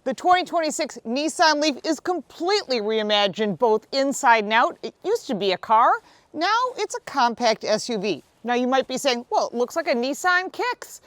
The 2026 Nissan Leaf is completely reimagined both inside and out. It used to be a car, now it's a compact SUV. Now you might be saying, well, it looks like a Nissan Kicks,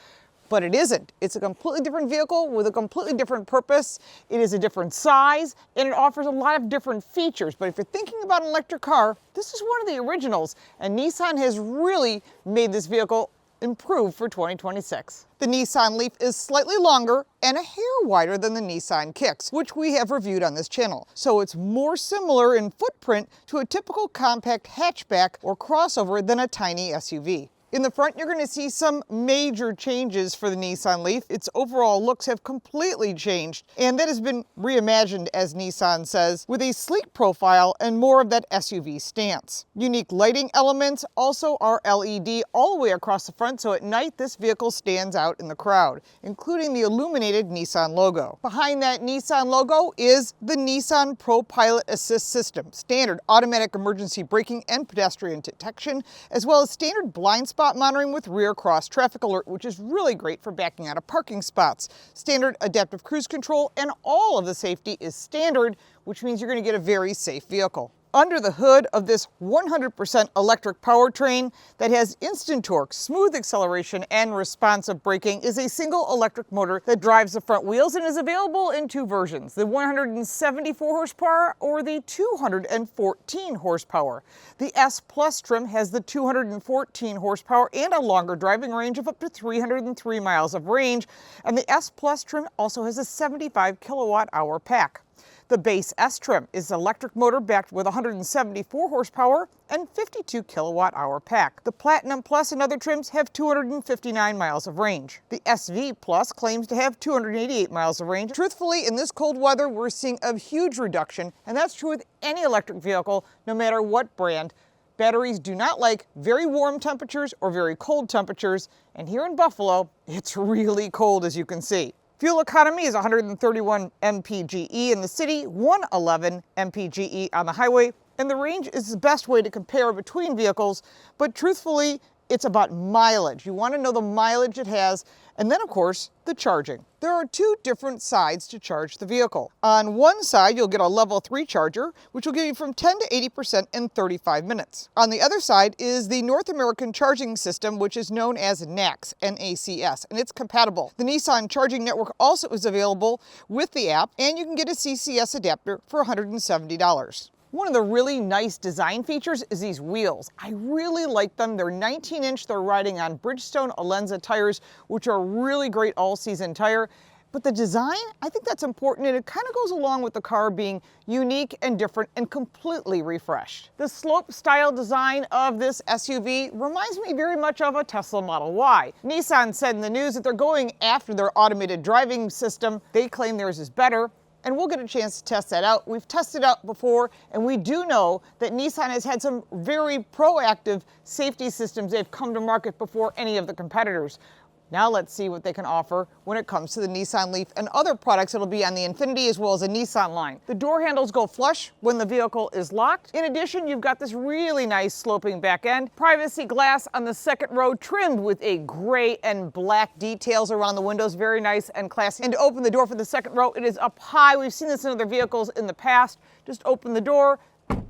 but it isn't. It's a completely different vehicle with a completely different purpose. It is a different size and it offers a lot of different features. But if you're thinking about an electric car, this is one of the originals, and Nissan has really made this vehicle improve for 2026. The Nissan Leaf is slightly longer and a hair wider than the Nissan Kicks, which we have reviewed on this channel. So it's more similar in footprint to a typical compact hatchback or crossover than a tiny SUV. In the front, you're going to see some major changes for the Nissan Leaf. Its overall looks have completely changed, and that has been reimagined, as Nissan says, with a sleek profile and more of that SUV stance. Unique lighting elements also are LED all the way across the front, so at night this vehicle stands out in the crowd, including the illuminated Nissan logo. Behind that Nissan logo is the Nissan Pro Pilot Assist system, standard automatic emergency braking and pedestrian detection, as well as standard blind spot monitoring with rear cross traffic alert, which is really great for backing out of parking spots. Standard adaptive cruise control, and all of the safety is standard, which means you're going to get a very safe vehicle. Under the hood of this 100% electric powertrain that has instant torque, smooth acceleration, and responsive braking is a single electric motor that drives the front wheels and is available in two versions, the 174 horsepower or the 214 horsepower. The S Plus trim has the 214 horsepower and a longer driving range of up to 303 miles of range, and the S Plus trim also has a 75 kilowatt hour pack. The base S trim is an electric motor backed with 174 horsepower and 52 kilowatt hour pack. The Platinum Plus and other trims have 259 miles of range. The SV Plus claims to have 288 miles of range. Truthfully, in this cold weather, we're seeing a huge reduction, and that's true with any electric vehicle, no matter what brand. Batteries do not like very warm temperatures or very cold temperatures, and here in Buffalo, it's really cold, as you can see. Fuel economy is 131 mpge in the city, 111 mpge on the highway, and the range is the best way to compare between vehicles, but truthfully, it's about mileage. You want to know the mileage it has, and then of course, the charging. There are two different sides to charge the vehicle. On one side, you'll get a level 3 charger, which will give you from 10 to 80% in 35 minutes. On the other side is the North American charging system, which is known as NACS, N-A-C-S, and it's compatible. The Nissan Charging Network also is available with the app, and you can get a CCS adapter for $170. One of the really nice design features is these wheels. I really like them. They're 19-inch. They're riding on Bridgestone Alenza tires, which are a really great all-season tire. But the design, I think that's important, and it kind of goes along with the car being unique and different and completely refreshed. The slope style design of this SUV reminds me very much of a Tesla Model Y. Nissan said in the news that they're going after their automated driving system. They claim theirs is better, and we'll get a chance to test that out. We've tested out before, and we do know that Nissan has had some very proactive safety systems. They've come to market before any of the competitors. Now let's see what they can offer when it comes to the Nissan Leaf and other products that'll be on the Infiniti as well as a Nissan line. The door handles go flush when the vehicle is locked. In addition, you've got this really nice sloping back end. Privacy glass on the second row trimmed with a gray and black details around the windows. Very nice and classy. And to open the door for the second row, it is up high. We've seen this in other vehicles in the past. Just open the door.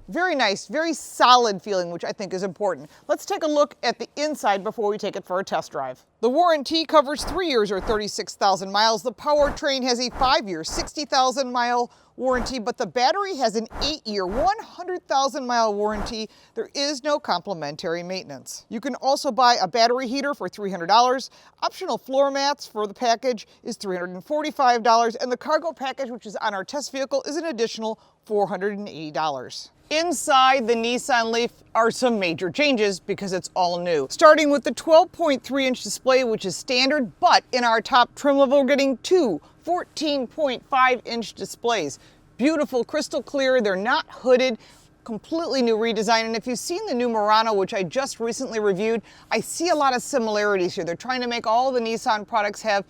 Very nice, very solid feeling, which I think is important. Let's take a look at the inside before we take it for a test drive. The warranty covers 3 years or 36,000 miles. The powertrain has a 5-year, 60,000 mile warranty, but the battery has an 8-year, 100,000 mile warranty. There is no complimentary maintenance. You can also buy a battery heater for $300. Optional floor mats for the package is $345, and the cargo package, which is on our test vehicle, is an additional $480. Inside the Nissan Leaf are some major changes because it's all new. Starting with the 12.3-inch display, which is standard, but in our top trim level, we're getting two 14.5-inch displays. Beautiful, crystal clear, they're not hooded. Completely new redesign, and if you've seen the new Murano, which I just recently reviewed, I see a lot of similarities here. They're trying to make all the Nissan products have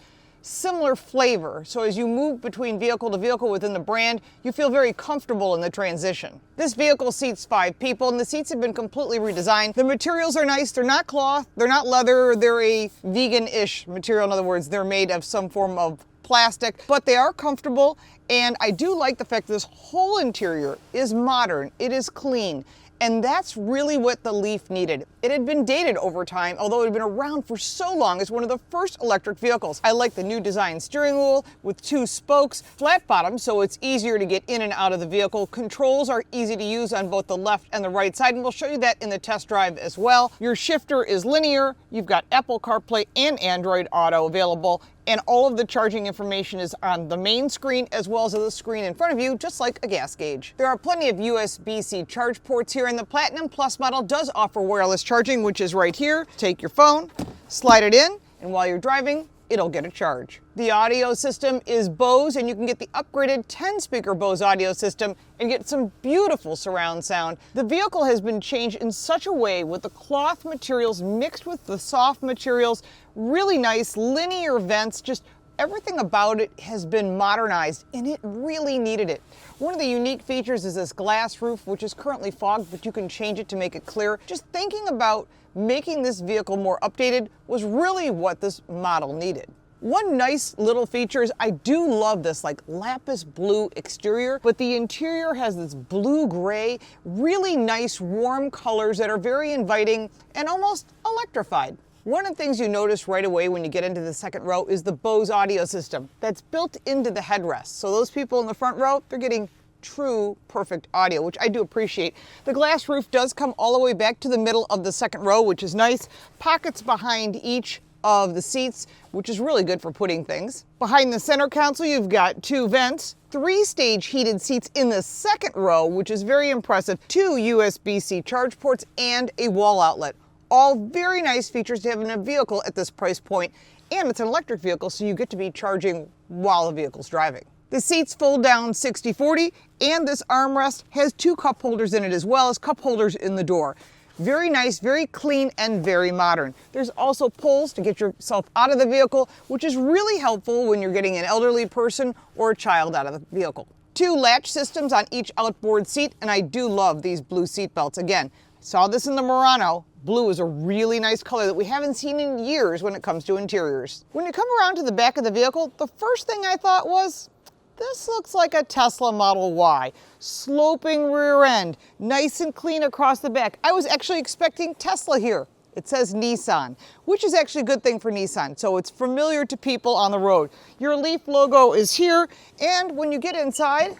similar flavor, so as you move between vehicle to vehicle within the brand, you feel very comfortable in the transition. This vehicle seats 5 people, and the seats have been completely redesigned. The materials are nice. They're not cloth, they're not leather, they're a vegan-ish material. In other words, they're made of some form of plastic, but they are comfortable. And I do like the fact that this whole interior is modern, it is clean. And that's really what the Leaf needed. It had been dated over time, although it had been around for so long as one of the first electric vehicles. I like the new design steering wheel with 2 spokes, flat bottom, so it's easier to get in and out of the vehicle. Controls are easy to use on both the left and the right side, and we'll show you that in the test drive as well. Your shifter is linear. You've got Apple CarPlay and Android Auto available. And all of the charging information is on the main screen as well as the screen in front of you, just like a gas gauge. There are plenty of USB-C charge ports here, and the Platinum Plus model does offer wireless charging, which is right here. Take your phone, slide it in, and while you're driving, it'll get a charge. The audio system is Bose, and you can get the upgraded 10-speaker Bose audio system and get some beautiful surround sound. The vehicle has been changed in such a way with the cloth materials mixed with the soft materials, really nice linear vents, just everything about it has been modernized, and it really needed it. One of the unique features is this glass roof, which is currently fogged, but you can change it to make it clear. Just thinking about making this vehicle more updated was really what this model needed. One nice little feature is I do love this like lapis blue exterior, but the interior has this blue-gray, really nice warm colors that are very inviting and almost electrified. One of the things you notice right away when you get into the second row is the Bose audio system that's built into the headrest. So those people in the front row, they're getting true perfect audio, which I do appreciate. The glass roof does come all the way back to the middle of the second row, which is nice. Pockets behind each of the seats, which is really good for putting things. Behind the center console, you've got 2 vents, 3-stage heated seats in the second row, which is very impressive, 2 USB-C charge ports, and a wall outlet. All very nice features to have in a vehicle at this price point, and it's an electric vehicle, so you get to be charging while the vehicle's driving. The seats fold down 60/40, and this armrest has 2 cup holders in it as well as cup holders in the door. Very nice, very clean, and very modern. There's also pulls to get yourself out of the vehicle, which is really helpful when you're getting an elderly person or a child out of the vehicle. 2 latch systems on each outboard seat, and I do love these blue seat belts. Again, saw this in the Murano. Blue is a really nice color that we haven't seen in years when it comes to interiors. When you come around to the back of the vehicle, the first thing I thought was, this looks like a Tesla Model Y. Sloping rear end, nice and clean across the back. I was actually expecting Tesla here. It says Nissan, which is actually a good thing for Nissan, so it's familiar to people on the road. Your Leaf logo is here, and when you get inside,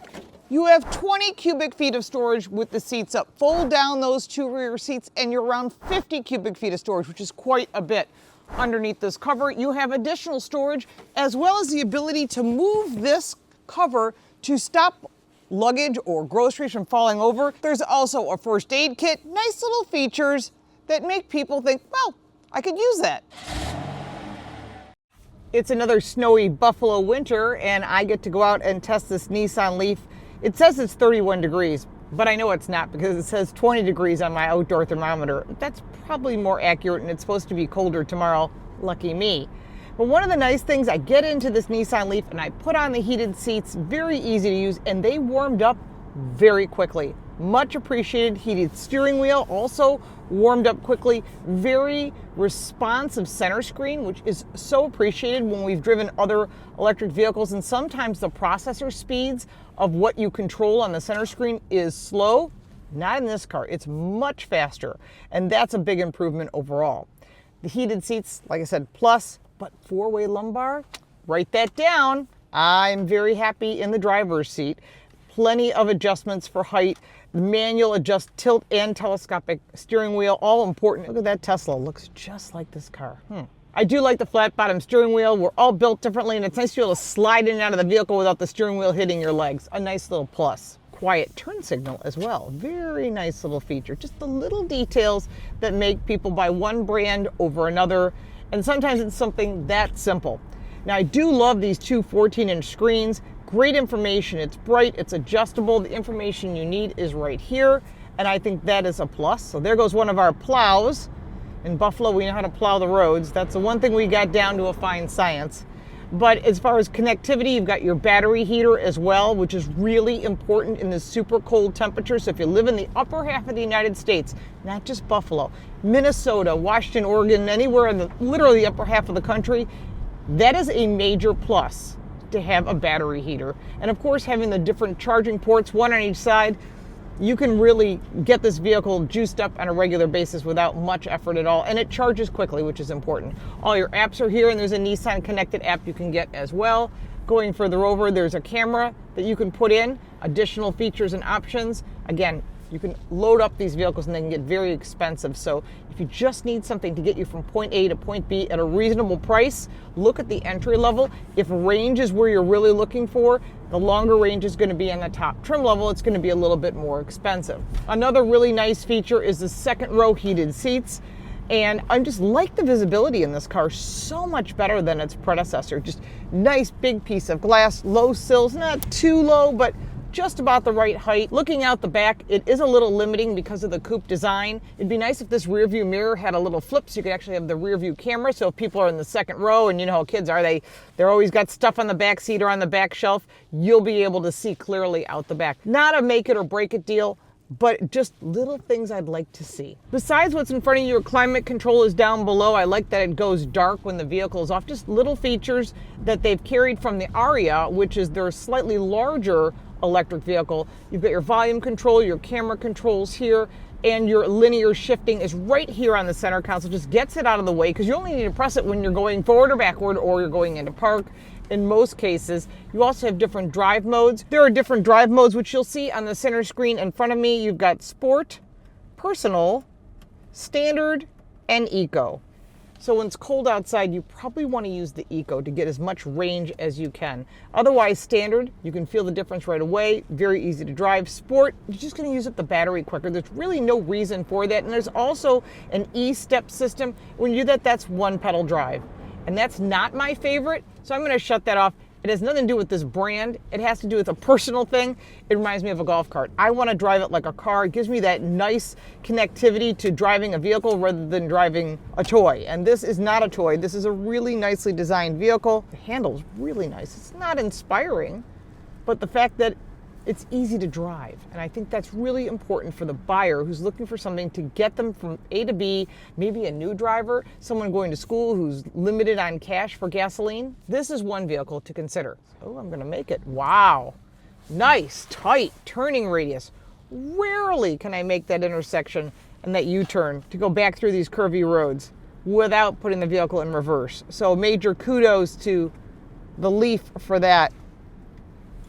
you have 20 cubic feet of storage with the seats up. Fold down those 2 rear seats and you're around 50 cubic feet of storage, which is quite a bit. Underneath this cover, you have additional storage as well as the ability to move this cover to stop luggage or groceries from falling over. There's also a first aid kit, nice little features that make people think, well, I could use that. It's another snowy Buffalo winter and I get to go out and test this Nissan Leaf. It says it's 31 degrees, but I know it's not because it says 20 degrees on my outdoor thermometer. That's probably more accurate, and it's supposed to be colder tomorrow. Lucky me. But one of the nice things, I get into this Nissan Leaf and I put on the heated seats, very easy to use, and they warmed up very quickly. Much appreciated. Heated steering wheel also warmed up quickly. Very responsive center screen, which is so appreciated when we've driven other electric vehicles, and sometimes the processor speeds of what you control on the center screen is slow. Not in this car. It's much faster, and that's a big improvement overall. The heated seats, like I said, plus, but 4-way lumbar, write that down. I'm very happy in the driver's seat. Plenty of adjustments for height. Manual adjust tilt and telescopic steering wheel, all important. Look at that Tesla, looks just like this car. I do like the flat bottom steering wheel. We're all built differently, and it's nice to be able to slide in and out of the vehicle without the steering wheel hitting your legs. A nice little plus. Quiet turn signal as well. Very nice little feature. Just the little details that make people buy one brand over another, and sometimes it's something that simple. Now, I do love these 2 14-inch screens. Great information. It's bright, it's adjustable. The information you need is right here, and I think that is a plus. So there goes one of our plows. In Buffalo, we know how to plow the roads. That's the one thing we got down to a fine science. But as far as connectivity, you've got your battery heater as well, which is really important in this super cold temperature. So if you live in the upper half of the United States, not just Buffalo, Minnesota, Washington, Oregon, anywhere in literally the upper half of the country, that is a major plus to have a battery heater. And of course, having the different charging ports, one on each side, you can really get this vehicle juiced up on a regular basis without much effort at all. And it charges quickly, which is important. All your apps are here, and there's a Nissan connected app you can get as well. Going further over, there's a camera that you can put in, additional features and options. Again, you can load up these vehicles and they can get very expensive. So if you just need something to get you from point A to point B at a reasonable price, look at the entry level. If range is where you're really looking for, the longer range is going to be in the top trim level. It's going to be a little bit more expensive. Another really nice feature is the second row heated seats. And I just like the visibility in this car so much better than its predecessor. Just nice big piece of glass, low sills, not too low, but just about the right height. Looking out the back, it is a little limiting because of the coupe design. It'd be nice if this rear view mirror had a little flip so you could actually have the rear view camera. So if people are in the second row, and you know how kids are, they're always got stuff on the back seat or on the back shelf, you'll be able to see clearly out the back. Not a make it or break it deal, but just little things I'd like to see. Besides what's in front of you, your climate control is down below. I like that it goes dark when the vehicle is off. Just little features that they've carried from the Aria, which is their slightly larger electric vehicle. You've got your volume control, your camera controls here, and your linear shifting is right here on the center console. Just gets it out of the way because you only need to press it when you're going forward or backward or you're going into park. In most cases, you also have different drive modes. There are different drive modes, which you'll see on the center screen in front of me. You've got Sport, Personal, Standard, and Eco. So when it's cold outside, you probably want to use the Eco to get as much range as you can. Otherwise, Standard, you can feel the difference right away. Very easy to drive. Sport, you're just going to use up the battery quicker. There's really no reason for that. And there's also an E-step system. When you do that, that's one pedal drive. And that's not my favorite, so I'm going to shut that off. It has nothing to do with this brand. It has to do with a personal thing. It reminds me of a golf cart. I want to drive it like a car. It gives me that nice connectivity to driving a vehicle rather than driving a toy. And this is not a toy. This is a really nicely designed vehicle. The handle's really nice. It's not inspiring, but the fact that it's easy to drive. And I think that's really important for the buyer who's looking for something to get them from A to B, maybe a new driver, someone going to school who's limited on cash for gasoline. This is one vehicle to consider. Oh, I'm gonna make it. Wow. Nice, tight turning radius. Rarely can I make that intersection and that U-turn to go back through these curvy roads without putting the vehicle in reverse. So major kudos to the Leaf for that.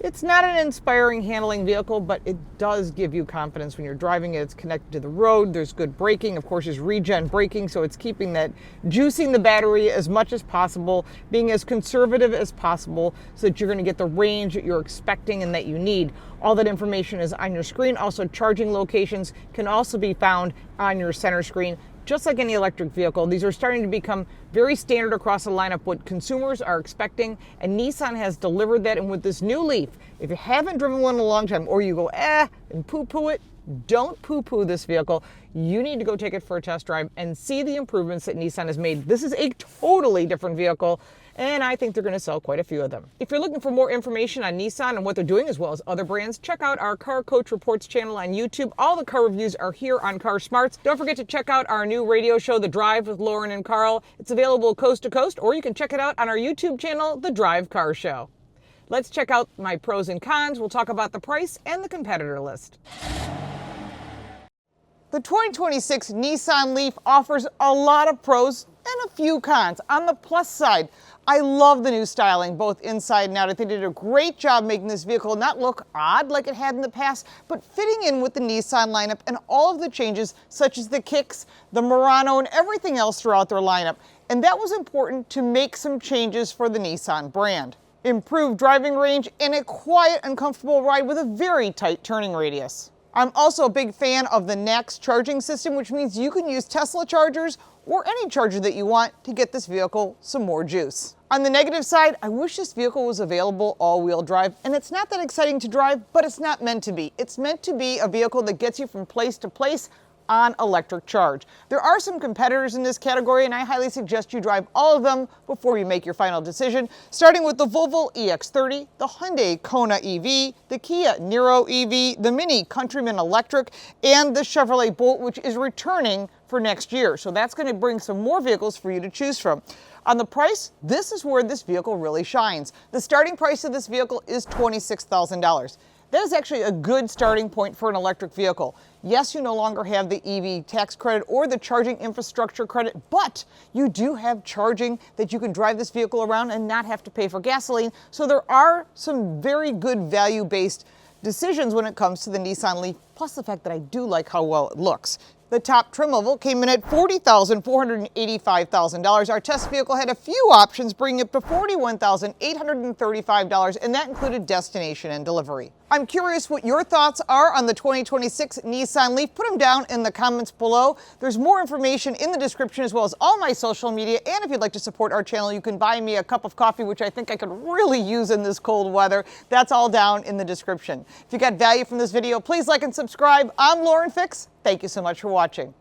It's not an inspiring handling vehicle, but it does give you confidence when you're driving it. It's connected to the road. There's good braking. Of course, there's regen braking, so it's keeping that, juicing the battery as much as possible, being as conservative as possible so that you're going to get the range that you're expecting and that you need. All that information is on your screen. Also, charging locations can also be found on your center screen. Just like any electric vehicle, these are starting to become very standard across the lineup, what consumers are expecting, and Nissan has delivered that. And with this new Leaf, if you haven't driven one in a long time, or you go, and poo-poo it, don't poo-poo this vehicle. You need to go take it for a test drive and see the improvements that Nissan has made. This is a totally different vehicle, and I think they're going to sell quite a few of them. If you're looking for more information on Nissan and what they're doing, as well as other brands, check out our Car Coach Reports channel on YouTube. All the car reviews are here on Car Smarts. Don't forget to check out our new radio show, The Drive with Lauren and Carl. It's available coast to coast, or you can check it out on our YouTube channel, The Drive Car Show. Let's check out my pros and cons. We'll talk about the price and the competitor list. The 2026 Nissan Leaf offers a lot of pros and a few cons. On the plus side, I love the new styling, both inside and out. I think they did a great job making this vehicle not look odd like it had in the past, but fitting in with the Nissan lineup and all of the changes, such as the Kicks, the Murano, and everything else throughout their lineup. And that was important to make some changes for the Nissan brand. Improved driving range and a quiet and comfortable ride with a very tight turning radius. I'm also a big fan of the NACS charging system, which means you can use Tesla chargers or any charger that you want to get this vehicle some more juice. On the negative side, I wish this vehicle was available all-wheel drive, and it's not that exciting to drive, but it's not meant to be. It's meant to be a vehicle that gets you from place to place on electric charge. There are some competitors in this category, and I highly suggest you drive all of them before you make your final decision, starting with the Volvo EX30, the Hyundai Kona EV, the Kia Niro EV, the Mini Countryman Electric, and the Chevrolet Bolt, which is returning for next year. So that's going to bring some more vehicles for you to choose from. On the price, this is where this vehicle really shines. The starting price of this vehicle is $26,000. That is actually a good starting point for an electric vehicle. Yes, you no longer have the EV tax credit or the charging infrastructure credit, but you do have charging that you can drive this vehicle around and not have to pay for gasoline. So there are some very good value-based decisions when it comes to the Nissan Leaf, plus the fact that I do like how well it looks. The top trim level came in at $40,485,000. Our test vehicle had a few options, bringing it to $41,835, and that included destination and delivery. I'm curious what your thoughts are on the 2026 Nissan Leaf. Put them down in the comments below. There's more information in the description, as well as all my social media. And if you'd like to support our channel, you can buy me a cup of coffee, which I think I could really use in this cold weather. That's all down in the description. If you got value from this video, please like and subscribe. I'm LaurenFix. Thank you so much for watching.